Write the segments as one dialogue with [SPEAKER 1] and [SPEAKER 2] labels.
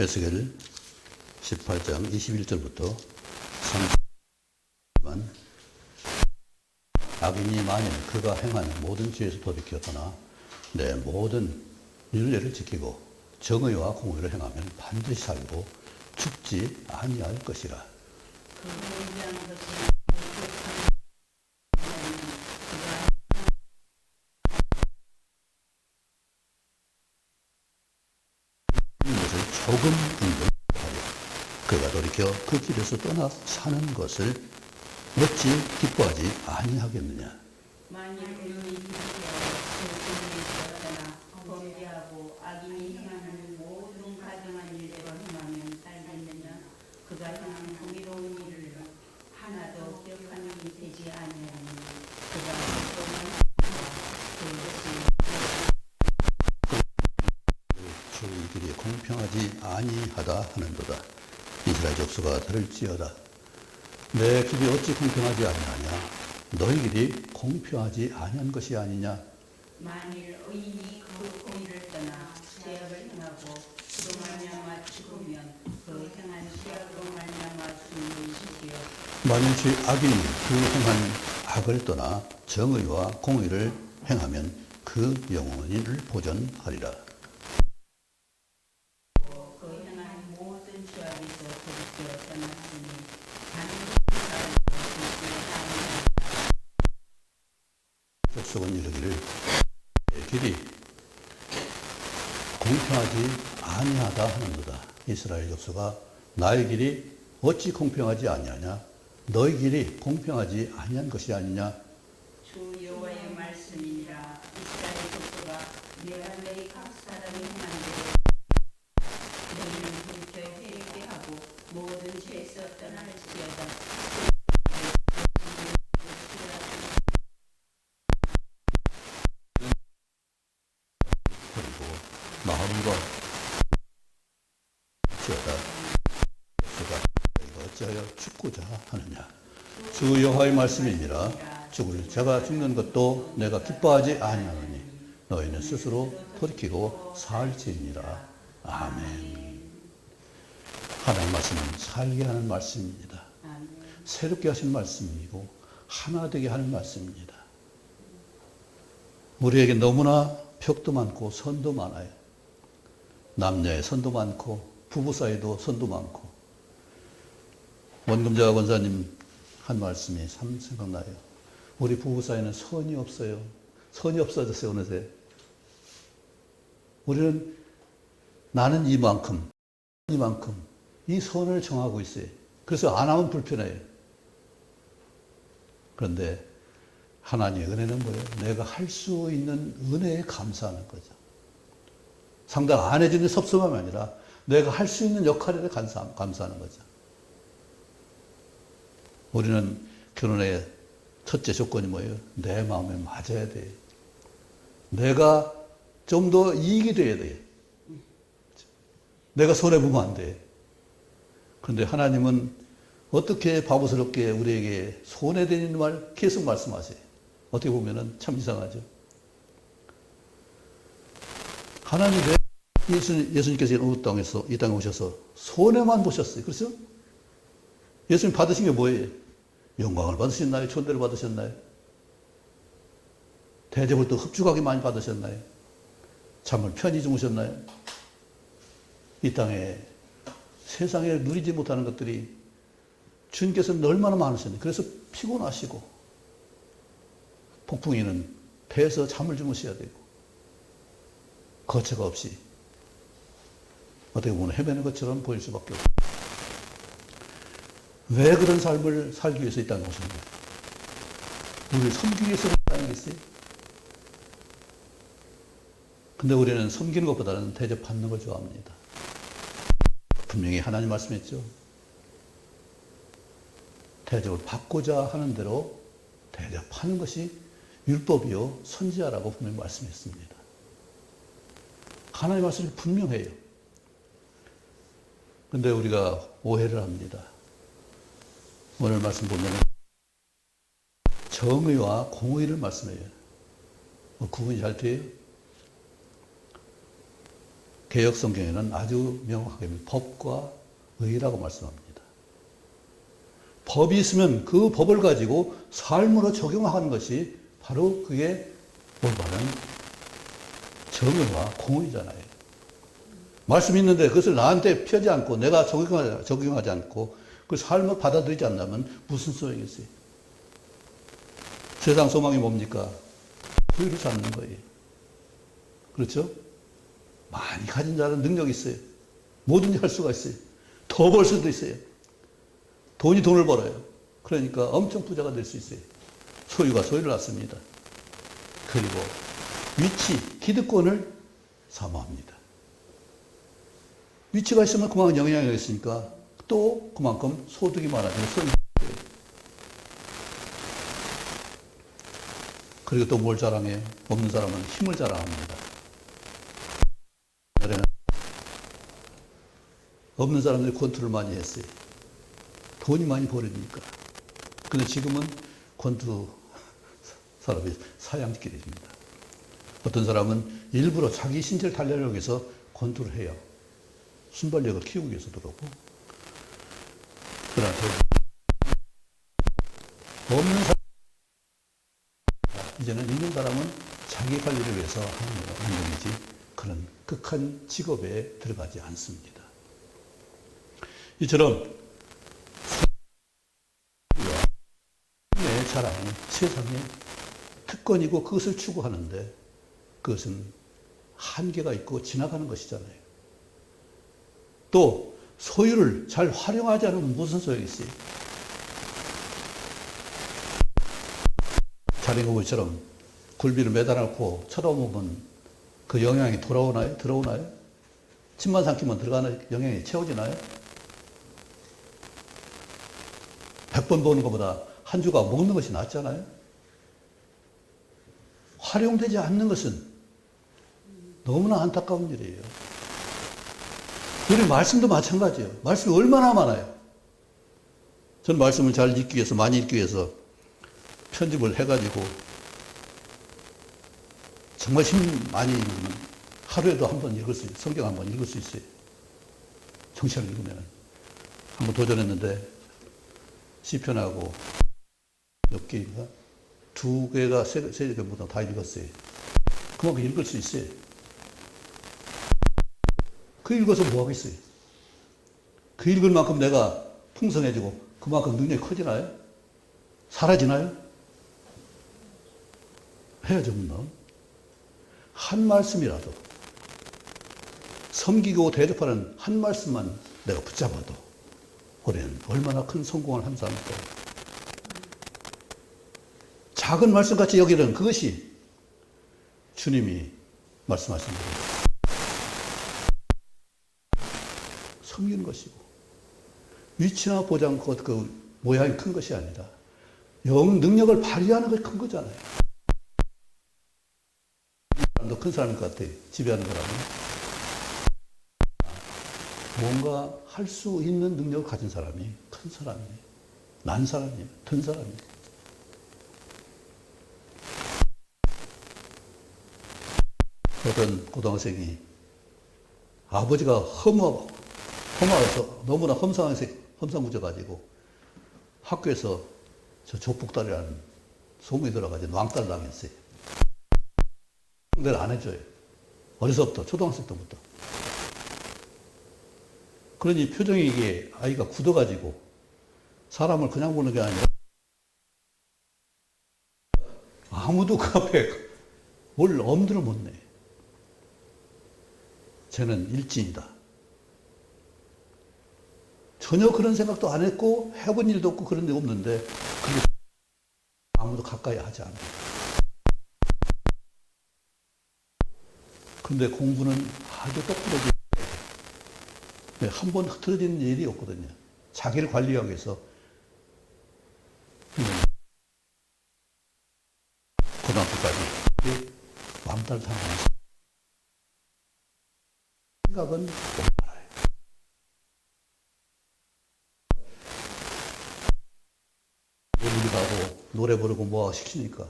[SPEAKER 1] 에스겔 18장 21절부터 30만 악인이 만일 그가 행하는 모든 죄에서 돌이켜 떠나 내 모든 율례를 지키고 정의와 공의를 행하면 반드시 살고 죽지 아니할 것이라. 이것을 조금 인정하여 그가 돌이켜 그 길에서 떠나 사는 것을 어찌 기뻐하지 아니하겠느냐.
[SPEAKER 2] 만일 의인이 돌이켜 그 길에서 떠나 범죄하고 악인이 행하는 모든 가증한 일대로 행하면 살겠느냐. 그가 행한 공의로운 일을 하나도 기억하는 일이 되지 아니하니 그가 그동안
[SPEAKER 1] 주의 길이 공평하지 아니하다 하는도다. 이스라엘 족속아 들을지어다. 내 길이 어찌 공평하지 아니하냐. 너희 길이 공평하지 아니한 것이 아니냐.
[SPEAKER 2] 만일 의인이 그 공의를 떠나 죄악을 행하고 그로 말미암아 죽으면 그 행한 죄악으로 말미암아 죽는 것이요.
[SPEAKER 1] 만일 악인이 그 행한 악을 떠나 정의와 공의를 행하면 그 영혼을 보전하리라.
[SPEAKER 2] 그 행한 모든 죄악에서 돌이켜 떠났으니
[SPEAKER 1] 족속은 이르기를 내 길이 공평하지 아니하다 하는도다. 이스라엘 족속아 나의 길이 어찌 공평하지 아니하냐. 너희 길이 공평하지 아니한 것이 아니냐.
[SPEAKER 2] 주 여호와의 말씀이니라. 이스라엘 족속아 내가 너희 각 사람이 행한 대로 너희는 돌이켜 회개하고 모든 죄에서 떠날지어다.
[SPEAKER 1] 그리고 마음과 지어다. 족속아 너희가 어찌하여 죽고자 하느냐. 주 여호와의 말씀이니라. 죽을 자가 죽는 것도 내가 기뻐하지 아니하노니 너희는 스스로 돌이키고 살지니라. 아멘. 하나님의 말씀은 살게 하는 말씀입니다. 새롭게 하신 말씀이고 하나 되게 하는 말씀입니다. 우리에게 너무나 벽도 많고 선도 많아요. 남녀의 선도 많고 부부 사이도 선도 많고. 원금자 권사님 한 말씀이 참 생각나요. 우리 부부 사이는 선이 없어요. 선이 없어졌어요, 어느새. 우리는 나는 이만큼 이 선을 정하고 있어요. 그래서 안 하면 불편해요. 그런데 하나님의 은혜는 뭐예요? 내가 할 수 있는 은혜에 감사하는 거죠. 상대가 안 해주는 섭섭함이 아니라 내가 할 수 있는 역할에 감사하는 거죠. 우리는 결혼의 첫째 조건이 뭐예요? 내 마음에 맞아야 돼요. 내가 좀 더 이익이 돼야 돼요. 내가 손해보면 안 돼. 그런데 하나님은 어떻게 바보스럽게 우리에게 손해되는 말 계속 말씀하세요. 어떻게 보면 참 이상하죠. 하나님 왜 예수님께서 이 땅에 오셔서 손해만 보셨어요. 그렇죠? 예수님 받으신 게 뭐예요? 영광을 받으셨나요? 존대를 받으셨나요? 대접을 또 흡족하게 많이 받으셨나요? 잠을 편히 주무셨나요? 이 땅에 세상에 누리지 못하는 것들이 주님께서는 얼마나 많으셨나요? 그래서 피곤하시고 폭풍이는 배에서 잠을 주무셔야 되고 거처가 없이 어떻게 보면 헤매는 것처럼 보일 수밖에 없어요. 왜 그런 삶을 살기 위해서 이 땅에 오셨나요? 우리를 섬기기 위해서 이 땅에 있어요. 근데 우리는 섬기는 것보다는 대접받는 걸 좋아합니다. 분명히 하나님 말씀했죠. 대접을 받고자 하는 대로 대접하는 것이 율법이요 선지자라고 분명히 말씀했습니다. 하나님 말씀이 분명해요. 그런데 우리가 오해를 합니다. 오늘 말씀 보면 정의와 공의를 말씀해요. 구분이 잘 돼요? 개역 성경에는 아주 명확하게 법과 의라고 말씀합니다. 법이 있으면 그 법을 가지고 삶으로 적용하는 것이 바로 그게 올바른 정의와 공의잖아요. 말씀이 있는데 그것을 나한테 펴지 않고 내가 적용하지 않고 그 삶을 받아들이지 않는다면 무슨 소용이겠어요? 세상 소망이 뭡니까? 소유를 찾는 거예요. 그렇죠? 많이 가진 자는 능력이 있어요. 뭐든지 할 수가 있어요. 더 벌 수도 있어요. 돈이 돈을 벌어요. 그러니까 엄청 부자가 될 수 있어요. 소유가 소유를 낳습니다. 그리고 위치, 기득권을 사모합니다. 위치가 있으면 그만큼 영향이 있으니까 또 그만큼 소득이 많아지고 소유가 그리고 또 뭘 자랑해요? 없는 사람은 힘을 자랑합니다. 옛날에는 없는 사람들이 권투를 많이 했어요. 돈이 많이 벌어지니까. 근데 지금은 권투 사람이 사양길입니다. 어떤 사람은 일부러 자기 신체를 단련하기 위해서 권투를 해요. 순발력을 키우기 위해서도 그렇고. 그러나 없는 사람, 이제는 있는 사람은 자기 관리를 위해서 하는 행동이지 그런 극한 직업에 들어가지 않습니다. 이처럼 내 자랑이 세상의 특권이고 그것을 추구하는데 그것은 한계가 있고 지나가는 것이잖아요. 또 소유를 잘 활용하지 않으면 무슨 소용이 있어요? 자린고기처럼 굴비를 매달아놓고 쳐다보면 그 영향이 돌아오나요? 들어오나요? 침만 삼키면 들어가는 영향이 채워지나요? 100번 보는 것보다 한 조각 먹는 것이 낫잖아요? 활용되지 않는 것은 너무나 안타까운 일이에요. 우리 말씀도 마찬가지예요. 말씀이 얼마나 많아요. 저는 말씀을 잘 읽기 위해서, 많이 읽기 위해서 편집을 해가지고 정말 힘 많이 읽으면 하루에도 한 번 읽을 수 있어요. 성경 한 번 읽을 수 있어요. 정시를 읽으면. 한번 도전했는데 시편하고 몇 개인가? 2개가 3개보다 다 읽었어요. 그만큼 읽을 수 있어요. 그 읽어서 뭐 하겠어요? 그 읽을 만큼 내가 풍성해지고 그만큼 능력이 커지나요? 사라지나요? 해야죠, 물론. 한 말씀이라도 섬기고 대접하는 한 말씀만 내가 붙잡아도 우리는 얼마나 큰 성공을 한 사람일까. 작은 말씀같이 여기는 그것이 주님이 말씀하신 대로 섬기는 것이고 위치나 보장 그 모양이 큰 것이 아니라 영 능력을 발휘하는 것이 큰 거잖아요. 사람도 큰 사람일 것 같아요. 지배하는 거라면. 뭔가 할 수 있는 능력을 가진 사람이 큰 사람이에요. 난 사람이에요. 든 사람이에요. 어떤 고등학생이 아버지가 험하서 너무나 험상궂어가지고 학교에서 저 조폭딸이라는 소문이 들어가지고 왕따를 당했어요. 상대를 안 해줘요. 어려서부터, 초등학생 때부터. 그러니 표정이 이게 아이가 굳어가지고 사람을 그냥 보는 게 아니라 아무도 그 앞에 뭘 엄두를 못 내. 쟤는 일진이다. 전혀 그런 생각도 안 했고 해본 일도 없고 그런 데 없는데 그게 아무도 가까이 하지 않아요. 그런데 공부는 아주 똑부러지고 한 번 흐트러지는 일이 없거든요. 자기를 관리하기 위해서 고등학교까지 왕따를 당하는 생각은 못 알아요. 놀이 가고 노래 부르고 뭐 시키니까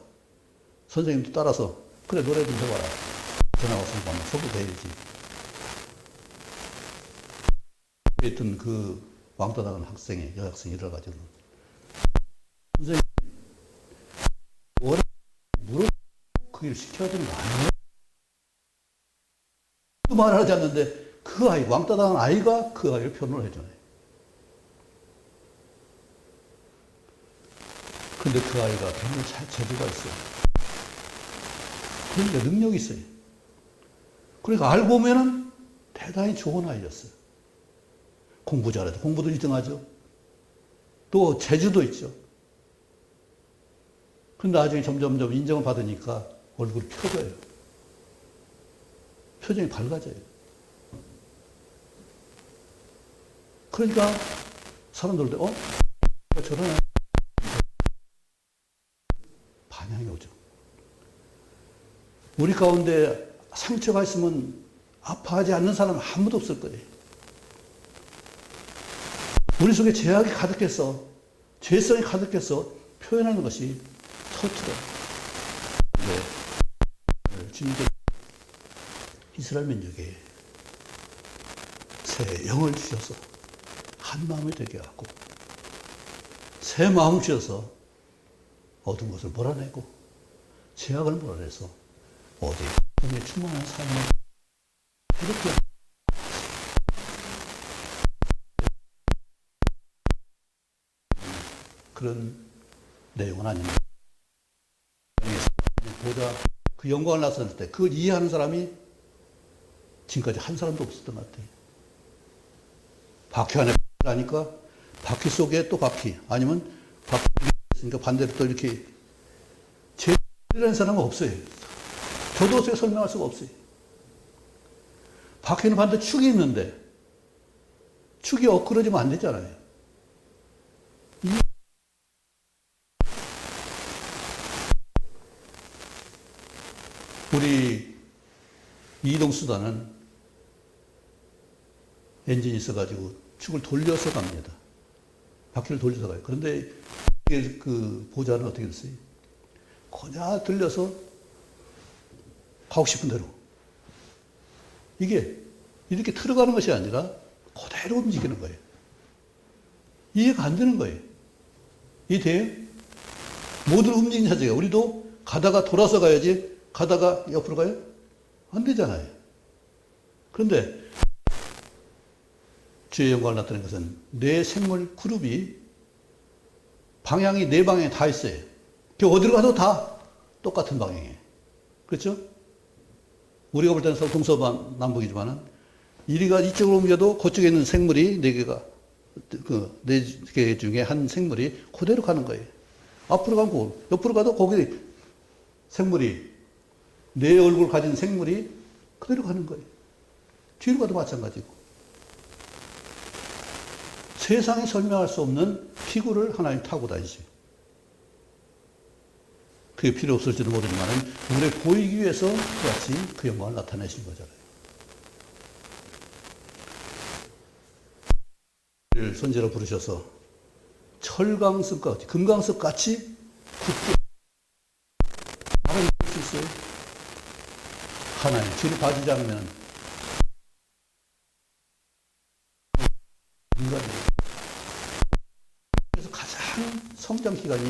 [SPEAKER 1] 선생님도 따라서 그래 노래 좀 해봐라. 전화 왔으니까 한번 소개도 해야지. 있던 그 왕따 당한 학생이, 여학생이 일어나가지고, 선생님, 뭐라 물어, 그 일을 시켜야 되는 거 아니에요? 그 말을 하지 않는데, 그 아이, 왕따 당한 아이가 그 아이를 표현을 해주네. 근데 그 아이가 굉장히 재주가 있어요. 그러니까 능력이 있어요. 그러니까 알고 보면은 대단히 좋은 아이였어요. 공부 잘해서 공부도 1등하죠. 또 재주도 있죠. 근데 나중에 점점점 인정을 받으니까 얼굴이 펴져요. 표정이 밝아져요. 그러니까 사람들도 저런 반향이 오죠. 우리 가운데 상처가 있으면 아파하지 않는 사람은 아무도 없을 거예요. 우리 속에 죄악이 가득해서, 죄성이 가득해서 표현하는 것이 터트려. 주님께 이스라엘 민족에 새 영을 주셔서 한 마음이 되게 하고, 새 마음을 주셔서 어두운 것을 몰아내고, 죄악을 몰아내서 어디 성에 충만한 삶을 이렇게 그런 내용은 아닙니다. 보다 그 영광을 나섰을 때 그걸 이해하는 사람이 지금까지 한 사람도 없었던 것 같아요. 바퀴 안에 바퀴라니까 바퀴 속에 또 바퀴, 아니면 바퀴 있으니까 반대로 또 이렇게 제일이라는 사람은 없어요. 저도 어떻게 설명할 수가 없어요. 바퀴는 반대 축이 있는데 축이 엇그러지면 안 되잖아요. 우리 이동수단은 엔진이 있어가지고 축을 돌려서 갑니다. 바퀴를 돌려서 가요. 그런데 그 보좌는 어떻게 됐어요? 그냥 들려서 가고 싶은 대로. 이게 이렇게 틀어가는 것이 아니라 그대로 움직이는 거예요. 이해가 안 되는 거예요. 이해돼요? 모든 움직이는 자체가, 우리도 가다가 돌아서 가야지 가다가 옆으로 가요? 안 되잖아요. 그런데 주의 영광을 나타내는 것은 내 생물 그룹이 방향이 네 방향에 다 있어요. 어디로 가도 다 똑같은 방향이에요. 그렇죠? 우리가 볼 때는 동서남북이지만은 이리가 이쪽으로 옮겨도 그쪽에 있는 생물이 네 개가, 그 네 개 중에 한 생물이 그대로 가는 거예요. 앞으로 가고 옆으로 가도 거기 생물이, 내 얼굴 가진 생물이 그대로 가는 거예요. 뒤로 가도 마찬가지고. 세상에 설명할 수 없는 피구를 하나님 타고 다니죠. 그게 필요 없을지도 모르지만 우리에 보이기 위해서 그같이 그 영광을 나타내신 거잖아요. 우리를 선지로 부르셔서 철강석과 같이, 금강석 같이 굳게 말을 수 있어요. 하나님 뒤로 빠지지 않으면 인간이에요. 그래서 가장 성장 기간이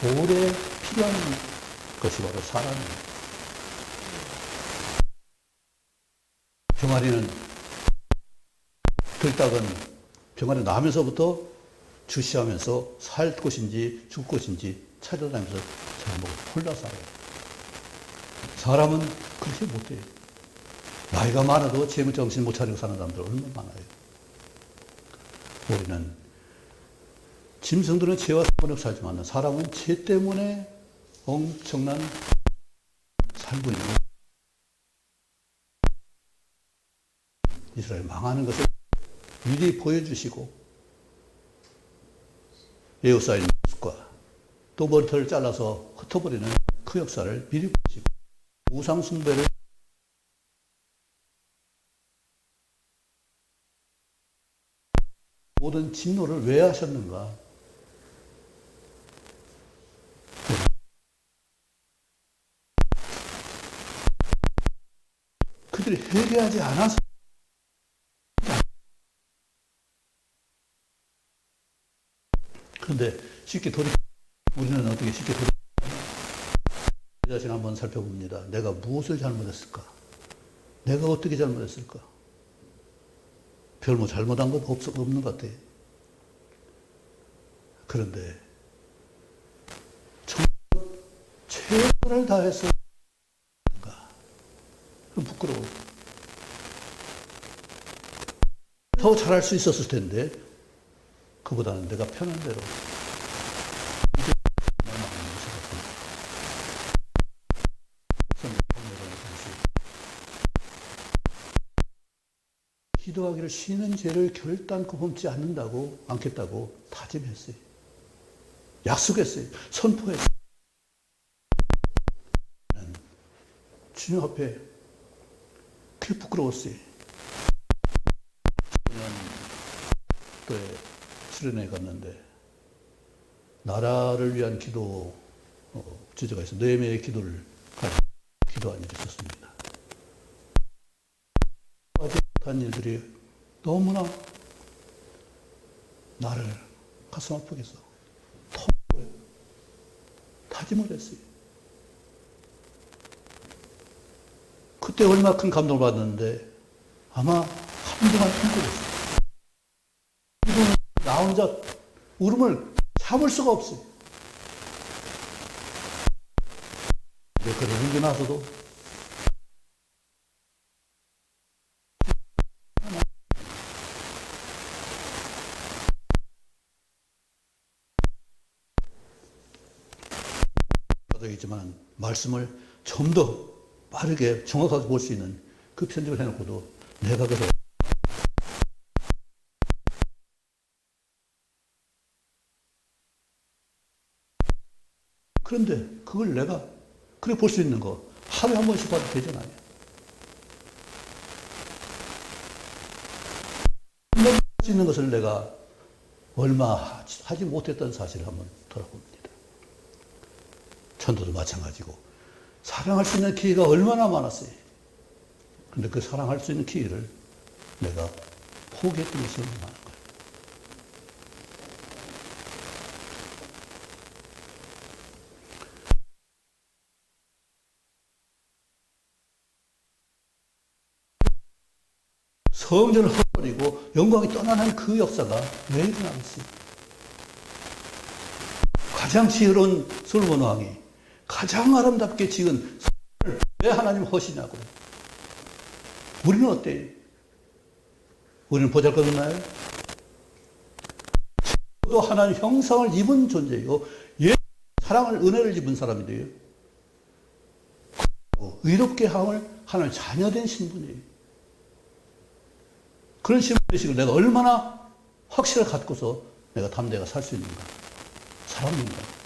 [SPEAKER 1] 오래 필요한 것이 바로 사람이에요. 병아리는, 들닭은 병아리 나면서부터 주시하면서 살 것인지 죽을 것인지 찾아다니면서 잘 먹고 홀라 살아요. 사람은 그렇게 못해요. 나이가 많아도 정신 못 차리고 사는 사람들 얼마나 많아요. 우리는, 짐승들은 죄와 상관없이 살지만 사람은 죄 때문에 엄청난 살고 있는, 이스라엘 망하는 것을 미리 보여주시고, 에우사의 모습과 또 머리털을 잘라서 흩어버리는 그 역사를 미리 보시고, 우상 숭배를 모든 진노를 왜 하셨는가? 그들이 회개하지 않아서 근데 쉽게 우리는 어떻게 쉽게 내 자신 한번 살펴봅니다. 내가 무엇을 잘못했을까? 내가 어떻게 잘못했을까? 별 뭐 잘못한 거 없는 것 같아. 그런데 정말 최선을 다해서 그럼 부끄러워. 더 잘할 수 있었을 텐데 그보다는 내가 편한 대로 기도하기를 쉬는 죄를 결단코 범치 않겠다고 다짐했어요. 약속했어요. 선포했어요. 주님 앞에 그게 부끄러웠어요. 때 수련회 갔는데 나라를 위한 기도 주제가 있어. 네매의 기도를 기도한 일이 있었습니다. 한 일들이 너무나 나를 가슴 아프게 해서 다짐을 했어요. 그때 얼마나 큰 감동을 받았는데 아마 한동안 힘들었어요. 나 혼자 울음을 참을 수가 없어요. 근데 그래 울고 나서도 있지만 말씀을 좀 더 빠르게 정확하게 볼 수 있는 그 편집을 해놓고도 내가 그래서 그런데 그걸 내가 그래 볼 수 있는 거 하루에 한 번씩 봐도 되잖아요. 볼 수 있는 것을 내가 얼마 하지 못했던 사실을 한번 돌아봅니다. 천도도 마찬가지고 사랑할 수 있는 기회가 얼마나 많았어요. 그런데 그 사랑할 수 있는 기회를 내가 포기했던 것이 너무 많은 거예요. 성전을 헐버리고 영광이 떠나는 그 역사가 왜 일어나겠어요? 가장 지혜로운 솔로몬 왕이 가장 아름답게 지은 성전을 왜 하나님 허시냐고요. 우리는 어때요? 우리는 보잘것없나요? 또 하나님 형상을 입은 존재요. 사랑을 은혜를 입은 사람인데요. 의롭게 하나님 자녀된 신분이에요. 그런 신분의식을 내가 얼마나 확신을 갖고서 내가 담대하게 살 수 있는가. 사람인가.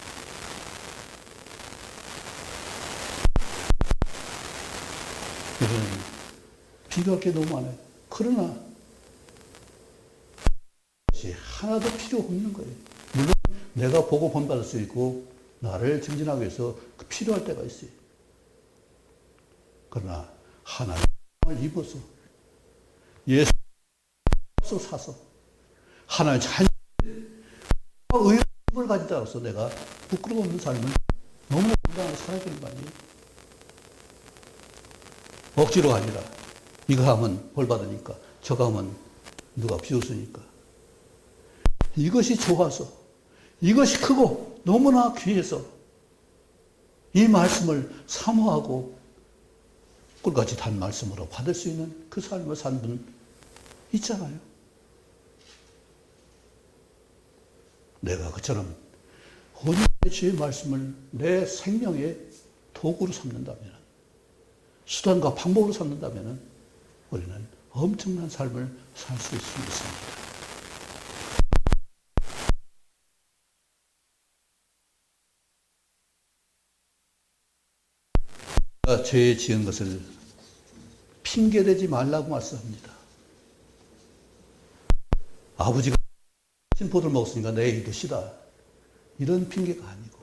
[SPEAKER 1] 비교할 게 너무 많아요. 그러나 하나도 필요 없는 거예요. 물론 내가 보고 본받을 수 있고 나를 증진하기 위해서 필요할 때가 있어요. 그러나 하나님을 입어서 예수 사서 하나님의 자녀 의를 가지다로서 내가 부끄러움 없는 삶을 너무 건강하게 살아야 되는 거 아니에요? 억지로 아니라 이거 하면 벌 받으니까 저거 하면 누가 비웃으니까 이것이 좋아서 이것이 크고 너무나 귀해서 이 말씀을 사모하고 꿀같이 단 말씀으로 받을 수 있는 그 삶을 산 분 있잖아요. 내가 그처럼 온전히 주의 말씀을 내 생명의 도구로 삼는다면, 수단과 방법으로 삼는다면 우리는 엄청난 삶을 살 수 있습니다. 죄 지은 것을 핑계대지 말라고 말씀합니다. 아버지가 신포도를 먹었으니까 내 이것이다. 이런 핑계가 아니고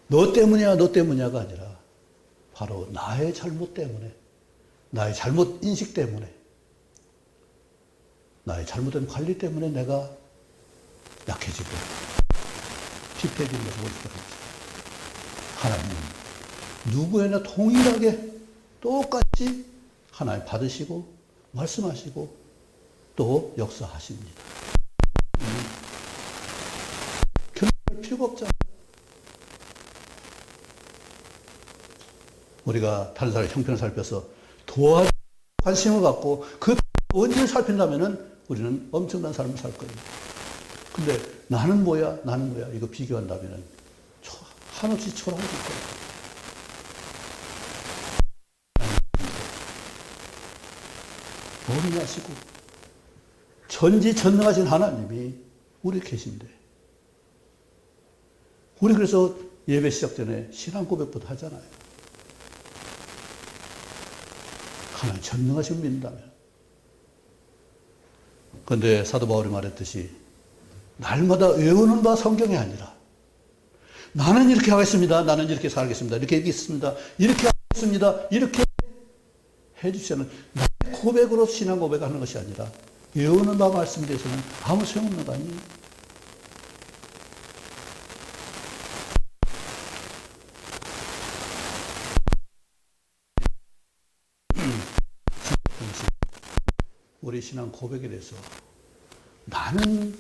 [SPEAKER 1] 너 때문이야 너 때문이야가 아니라 바로 나의 잘못 때문에 나의 잘못 인식 때문에 나의 잘못된 관리 때문에 내가 약해지고 피폐해지는 것을 볼 수가 있죠. 하나님 누구에나 동일하게 똑같이 하나님 받으시고 말씀하시고 또 역사하십니다. 견딜 필요가 없잖아요. 우리가 다른 사람의 형편을 살펴서 도와 관심을 갖고 그 원인을 살핀다면은 우리는 엄청난 삶을 살 거예요. 근데 나는 뭐야 이거 비교한다면은 한없이 초라해질 거예요. 어린하시고 전지전능하신 하나님이 우리 계신데 우리 그래서 예배 시작 전에 신앙 고백부터 하잖아요. 하나님 전능하신 분 믿는다면. 그런데 사도 바울이 말했듯이 날마다 외우는 바 성경이 아니라 나는 이렇게 하겠습니다. 나는 이렇게 살겠습니다. 이렇게 얘기했습니다. 이렇게 하겠습니다. 이렇게 해주시는 나의 고백으로 신앙 고백하는 것이 아니라 외우는 바 말씀에 대해서는 아무 소용없는 거 아니에요. 우리 신앙 고백에 대해서 나는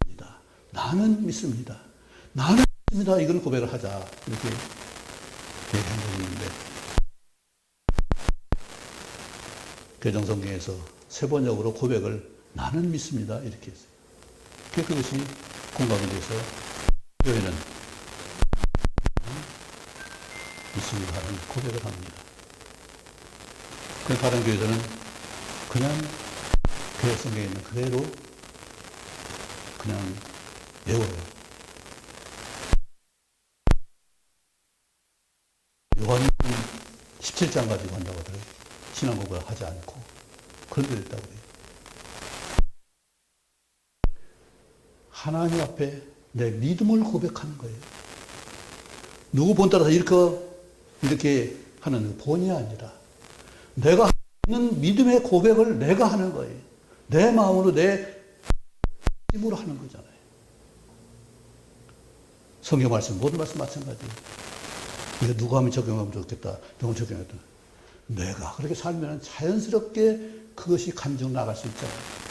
[SPEAKER 1] 믿습니다. 나는 믿습니다. 나는 믿습니다. 이건 고백을 하자. 이렇게 얘기한 적이 있는데 개정성경에서 세 번역으로 고백을 나는 믿습니다. 이렇게 했어요. 그것이 공감이 돼서 교회는 믿습니다 하는 고백을 합니다. 그 다른 교회들은 그냥 교회 성경에 있는 그대로 그냥 외워요. 요한복음 17장 가지고 한다고 하더라고요. 신앙 고백을 하지 않고 그런 데도 있다고 해요. 하나님 앞에 내 믿음을 고백하는 거예요. 누구 본 따라서 이렇게 하는 본이 아니라 내가 있는 믿음의 고백을 내가 하는 거예요. 내 마음으로 내 힘으로 하는 거잖아요. 성경 말씀 모든 말씀 마찬가지예요. 이거 누가 하면 적용하면 좋겠다. 누가 적용했다. 내가 그렇게 살면 자연스럽게 그것이 감정 나갈 수 있잖아요.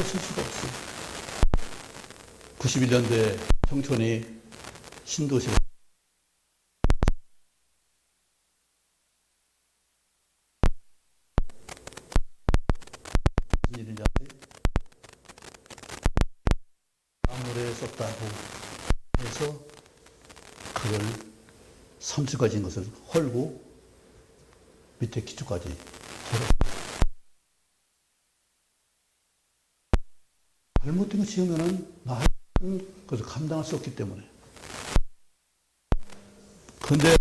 [SPEAKER 1] 쓸 수가 없어요. 91년도에 청촌이 신도시로 무슨 일인지 아세요? 아무래 썼다고 해서 그걸 3층까지 인 것을 헐고 밑에 기초까지 헐었어요. 잘못된 거 지으면은 나는 그것을 감당할 수 없기 때문에. 근데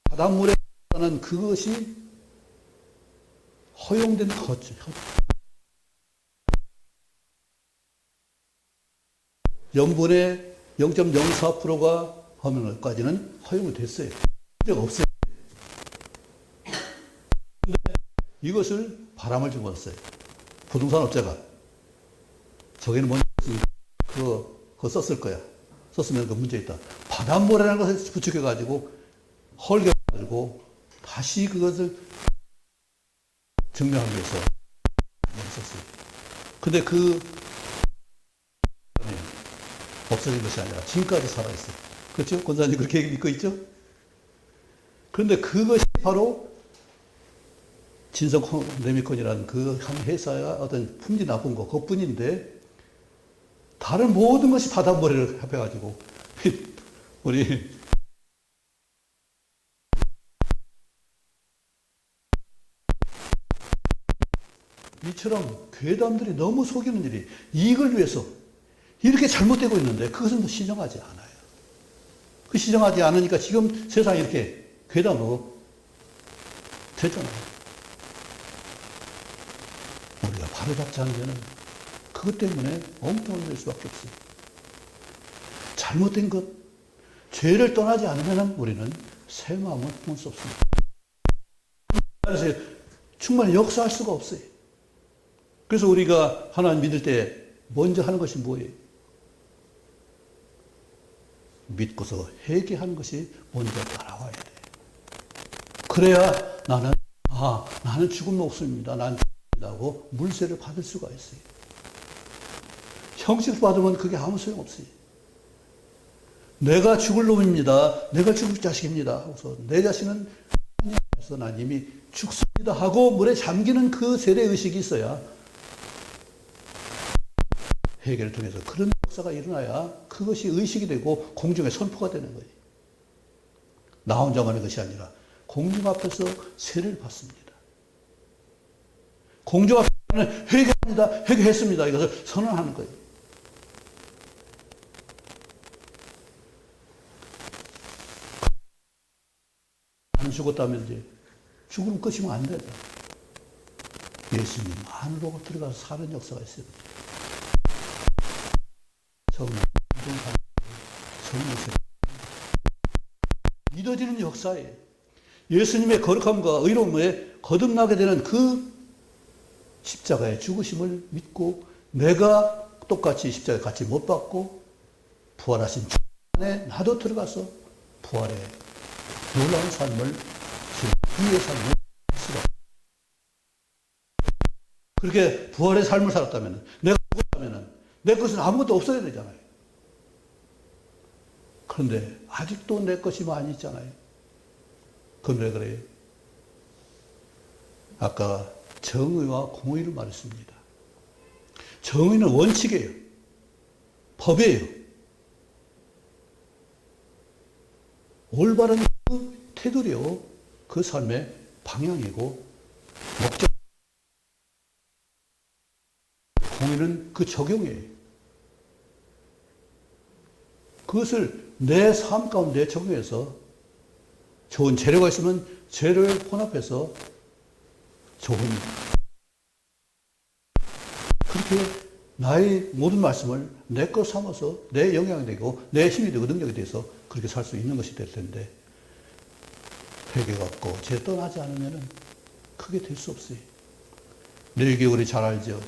[SPEAKER 1] 바닷물에 는 그것이 허용된 거죠. 0분의 0.04%가 하면 까지는 허용이 됐어요. 필요가 없어요. 근데 이것을 바람을 집어넣었어요. 부동산 업자가. 저기는 뭔지 그거 썼을 거야. 썼으면 그 문제 있다. 바닷물이라는 것을 부추겨가지고 헐겨가지고 다시 그것을 증명하기 위해서 썼어요. 근데 그 없어진 것이 아니라 지금까지 살아있어요. 그렇죠? 권사님 그렇게 믿고 있죠? 그런데 그것이 바로 진성 레미콘이라는 그 한 회사의 어떤 품질 나쁜 거, 그것뿐인데, 다른 모든 것이 바닷물을 합해가지고, 우리, 이처럼 괴담들이 너무 속이는 일이, 이익을 위해서, 이렇게 잘못되고 있는데 그것은 시정하지 않아요. 그 시정하지 않으니까 지금 세상이 이렇게 괴담으로 됐잖아요. 우리가 바로잡지 않으면 그것 때문에 엉뚱하게 될 수밖에 없어요. 잘못된 것, 죄를 떠나지 않으면 우리는 새 마음을 품을 수 없습니다. 그래서 충만히 역사할 수가 없어요. 그래서 우리가 하나님 믿을 때 먼저 하는 것이 뭐예요? 믿고서 회개하는 것이 먼저 따라와야 돼. 그래야 나는 죽은 목숨입니다. 난 하고 물세를 받을 수가 있어요. 형식 받으면 그게 아무 소용없어요. 내가 죽을 놈입니다. 내가 죽을 자식입니다. 하고서 내 자신은 하나님께서 난 이미 죽습니다 하고 물에 잠기는 그 세대의식이 있어야 회개를 통해서 그런 역사가 일어나야 그것이 의식이 되고 공중에 선포가 되는 거예요. 나 혼자만의 것이 아니라 공중 앞에서 세례를 받습니다. 공중 앞에서는 회개합니다. 회개했습니다. 이것을 선언하는 거예요. 안 죽었다면 이제 죽으면 끝이면 안 된다. 예수님 안으로 들어가서 사는 역사가 있어요. 믿어지는 역사에 예수님의 거룩함과 의로움에 거듭나게 되는 그 십자가의 죽으심을 믿고 내가 똑같이 십자가에 같이 못 박고 부활하신 주 안에 나도 들어가서 부활의 놀라운 삶을 위의 삶을 살수가 그렇게 부활의 삶을 살았다면 내가 죽었다면 내 것은 아무것도 없어야 되잖아요. 그런데 아직도 내 것이 많이 있잖아요. 그건 왜 그래요? 아까 정의와 공의를 말했습니다. 정의는 원칙이에요. 법이에요. 올바른 그 태도요, 그 삶의 방향이고 목적. 공의는 그 적용이에요. 그것을 내 삶 가운데 적용해서 좋은 재료가 있으면 재료를 혼합해서 좋은 그렇게 나의 모든 말씀을 내 것 삼아서 내 영향이 되고 내 힘이 되고 능력이 돼서 그렇게 살 수 있는 것이 될 텐데 회개가 없고 죄 떠나지 않으면 크게 될 수 없어요. 레위기 우리 잘 알죠.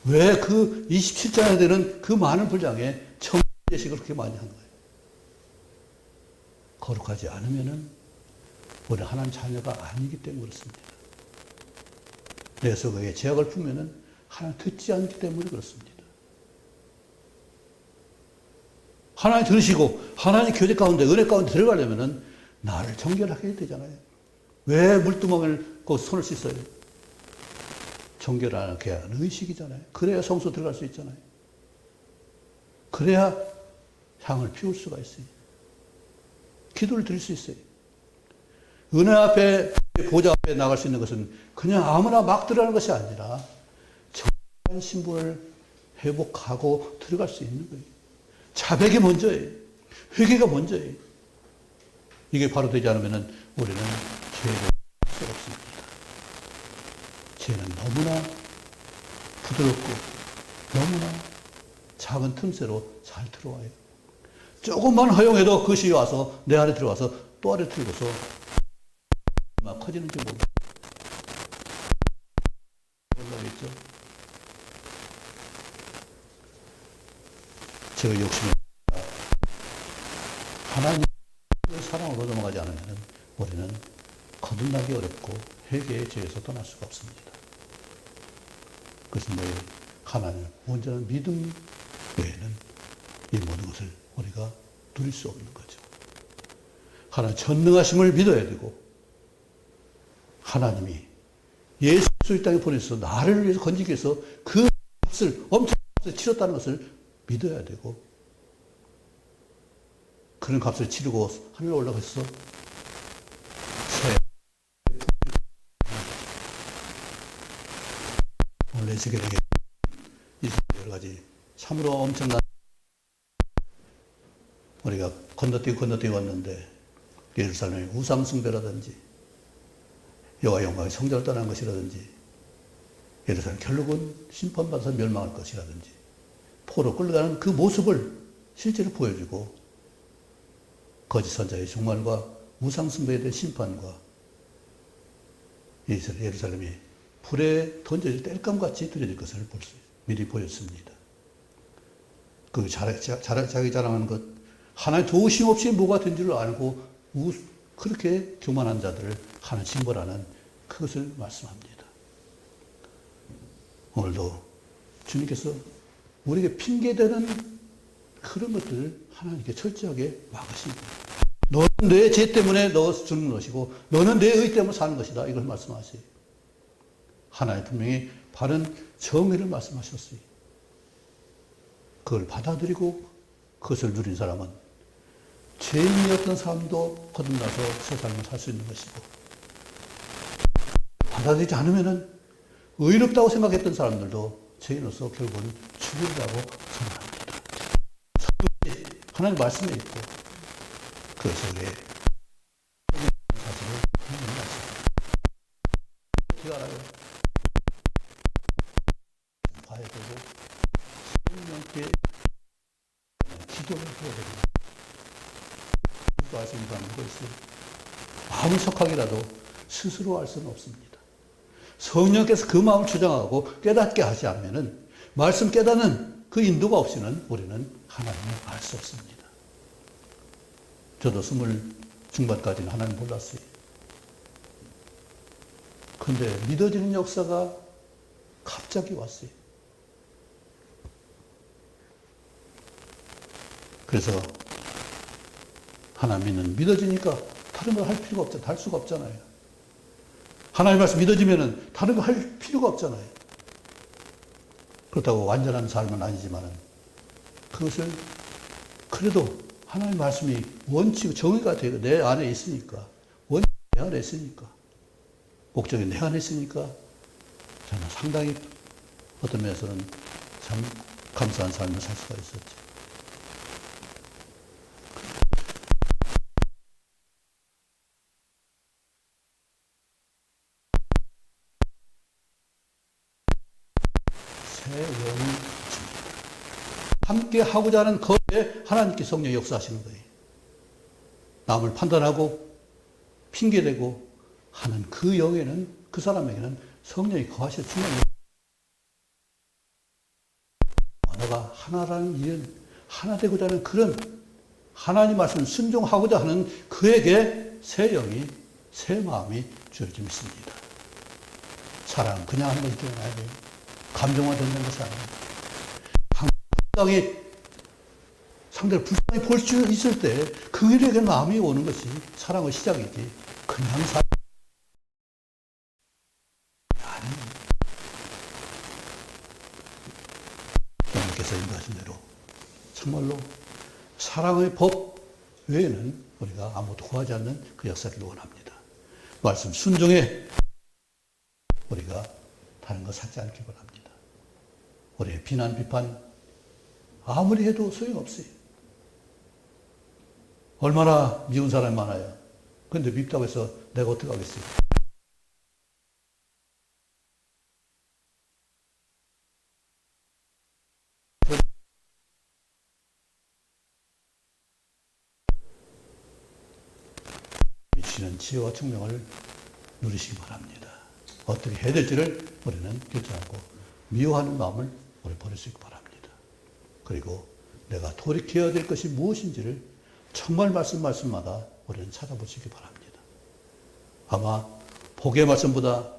[SPEAKER 1] 왜 그 27장에 되는 그 많은 분량에 청제식을 그렇게 많이 한 거예요. 거룩하지 않으면 우리 하나님 자녀가 아니기 때문에 그렇습니다. 내 속에 죄악을 품으면 하나님 듣지 않기 때문에 그렇습니다. 하나님 들으시고 하나님 교제 가운데 은혜 가운데 들어가려면 나를 정결하게 해야 되잖아요. 왜 물두멍을 그 손을 씻어요? 정결하게 하는 의식이잖아요. 그래야 성소 들어갈 수 있잖아요. 그래야 향을 피울 수가 있어요. 기도를 드릴 수 있어요. 은혜 앞에 보좌 앞에 나갈 수 있는 것은 그냥 아무나 막 들어가는 것이 아니라 정확한 신분을 회복하고 들어갈 수 있는 거예요. 자백이 먼저예요. 회개가 먼저예요. 이게 바로 되지 않으면 우리는 죄를 할 수 없습니다. 죄는 너무나 부드럽고 너무나 작은 틈새로 잘 들어와요. 조금만 허용해도 그것이 와서 내 안에 들어와서 또 아래 틀고서 막 커지는지 모르겠죠. 제가 욕심이 하나님의 사랑으로 넘어가지 않으면 우리는 거듭나기 어렵고 회개의 죄에서 떠날 수가 없습니다. 그것은 뭐예요? 하나님 온전한 믿음 외에는 이 모든 것을 우리가 누릴 수 없는 거죠. 하나님 전능하심을 믿어야 되고 하나님이 예수 이 땅에 보내서 나를 위해서 건지기 위해서 그 값을 엄청난 값을 치렀다는 것을 믿어야 되고 그런 값을 치르고 하늘에 올라가서 오늘 에스겔에게 여러 가지 참으로 엄청난 건너뛰고 왔는데 예루살렘의 우상숭배라든지 여호와 영광의 성전을 떠난 것이라든지 예루살렘 결국은 심판받아서 멸망할 것이라든지 포로 끌려가는 그 모습을 실제로 보여주고 거짓 선자의 종말과 우상숭배에 대한 심판과 예루살렘이 불에 던져질 땔감같이 들여질 것을 미리 보였습니다. 자기 자랑하는 것, 하나님 도우심 없이 뭐가 된 줄 알고 그렇게 교만한 자들을 하나님 징벌하는 그것을 말씀합니다. 오늘도 주님께서 우리에게 핑계대는 그런 것들을 하나님께 철저하게 막으십니다. 너는 내 죄 때문에 너 죽는 것이고 너는 내 의 때문에 사는 것이다. 이걸 말씀하세요. 하나님 분명히 바른 정의를 말씀하셨어요. 그걸 받아들이고 그것을 누린 사람은 죄인이었던 사람도 거듭나서 새 삶을 살 수 있는 것이고 받아들이지 않으면은 의롭다고 생각했던 사람들도 죄인으로서 결국은 죽으리라고 선언합니다. 하나님 말씀에 있고 그 속에 사실을 하나님 말씀. 어떻게 알아요? 봐야 되고 성령께 기도를 해야 됩니다. 기도할 수 있는 사람은 누가 있어요? 아무리 석학이라도 스스로 알 수는 없습니다. 성령께서 그 마음을 주장하고 깨닫게 하지 않으면은 말씀 깨닫는 그 인도가 없이는 우리는 하나님을 알 수 없습니다. 저도 20 중반까지는 하나님 몰랐어요. 그런데 믿어지는 역사가 갑자기 왔어요. 그래서 하나님 믿어지니까 다른 걸 할 필요가 없잖아요. 할 수가 없잖아요. 하나님 말씀 믿어지면은 다른 거 할 필요가 없잖아요. 그렇다고 완전한 삶은 아니지만은 그것을 그래도 하나님 말씀이 원칙, 정의가 되고 내 안에 있으니까 원칙이 내 안에 있으니까 목적이 내 안에 있으니까 저는 상당히 어떤 면에서는 참 감사한 삶을 살 수가 있었죠. 새 영이 함께 하고자 하는 거기에 하나님께 성령이 역사하시는 거예요. 남을 판단하고 핑계대고 하는 그 영에는 그 사람에게는 성령이 거하실 중요한 언어가 하나라는 일은 하나 되고자 하는 그런 하나님 말씀 순종하고자 하는 그에게 새 영이 새 마음이 주어져 있습니다. 사랑 그냥 한 번 깨어나야 돼요. 감정화되는 것이 아니에요. 상대를 불쌍히 볼 수 있을 때 그에게 마음이 오는 것이 사랑의 시작이지 그냥 사랑 아니에요. 주님께서 인도하신 대로 정말로 사랑의 법 외에는 우리가 아무것도 구하지 않는 그 역사를 원합니다. 말씀 순종에 우리가 다른 거 찾지 않기 바랍니다. 우리의 비난, 비판 아무리 해도 소용없어요. 얼마나 미운 사람이 많아요. 그런데 밉다고 해서 내가 어떻게 하겠어요? 미치는 지혜와 총명을 누리시기 바랍니다. 어떻게 해야 될지를 우리는 결정하고 미워하는 마음을 우리 버릴 수 있기 바랍니다. 그리고 내가 돌이켜야 될 것이 무엇인지를 정말 말씀마다 우리는 찾아보시기 바랍니다. 아마 복의 말씀보다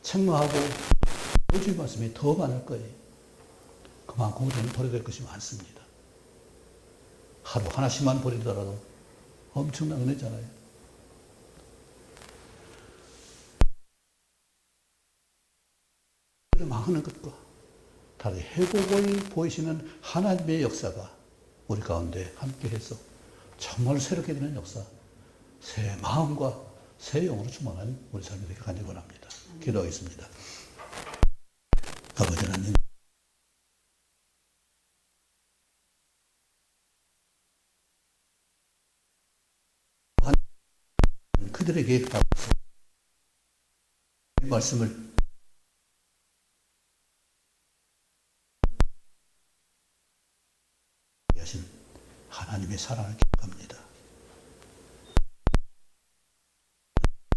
[SPEAKER 1] 책망하고 도주의 말씀이 더 많을 거예요. 그만큼 우리는 버려야 될 것이 많습니다. 하루 하나씩만 버리더라도 엄청난 은혜잖아요. 망하는 것과 다른 회복을 보이시는 하나님의 역사가 우리 가운데 함께해서 정말 새롭게 되는 역사, 새 마음과 새 영으로 충만한 우리 삶이 되길 간절히 원합니다. 기도하겠습니다. 아버지 하나님, 그들에게 가서 이 말씀을 하신 하나님의 사랑을 기억합니다.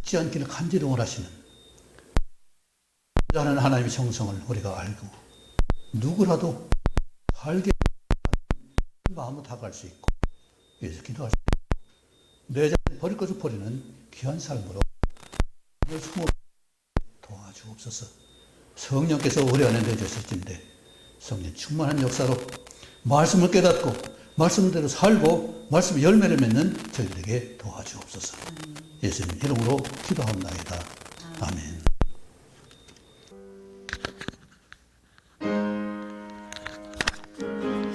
[SPEAKER 1] 잊지 않기를 간절히 원하시는 하는 하나님의 정성을 우리가 알고 누구라도 살게 마음으로 다가갈 수 있고 위해서 기도할 수 있고 내 자신을 버릴 것을 버리는 귀한 삶으로 오늘 성을 도와주옵소서. 성령께서 우리 안에 내주셨을진데 성령 충만한 역사로 말씀을 깨닫고 말씀대로 살고 말씀의 열매를 맺는 저희들에게 도와주옵소서. 예수님 이름으로 기도합니다. 아멘.